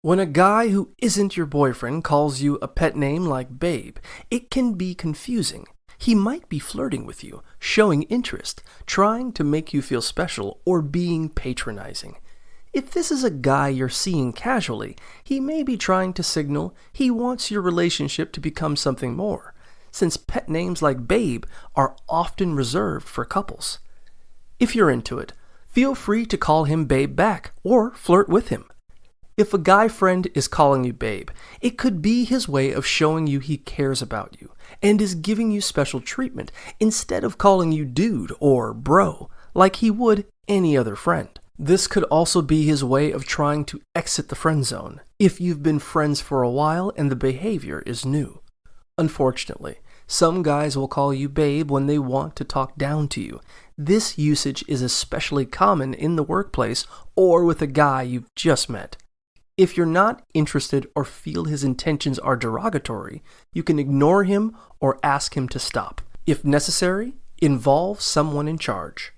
When a guy who isn't your boyfriend calls you a pet name like babe, it can be confusing. He might be flirting with you, showing interest, trying to make you feel special, or being patronizing. If this is a guy you're seeing casually, he may be trying to signal he wants your relationship to become something more, since pet names like babe are often reserved for couples. If you're into it, feel free to call him babe back or flirt with him. If a guy friend is calling you babe, it could be his way of showing you he cares about you and is giving you special treatment instead of calling you dude or bro like he would any other friend. This could also be his way of trying to exit the friend zone if you've been friends for a while and the behavior is new. Unfortunately, some guys will call you babe when they want to talk down to you. This usage is especially common in the workplace or with a guy you've just met. If you're not interested or feel his intentions are derogatory, you can ignore him or ask him to stop. If necessary, involve someone in charge.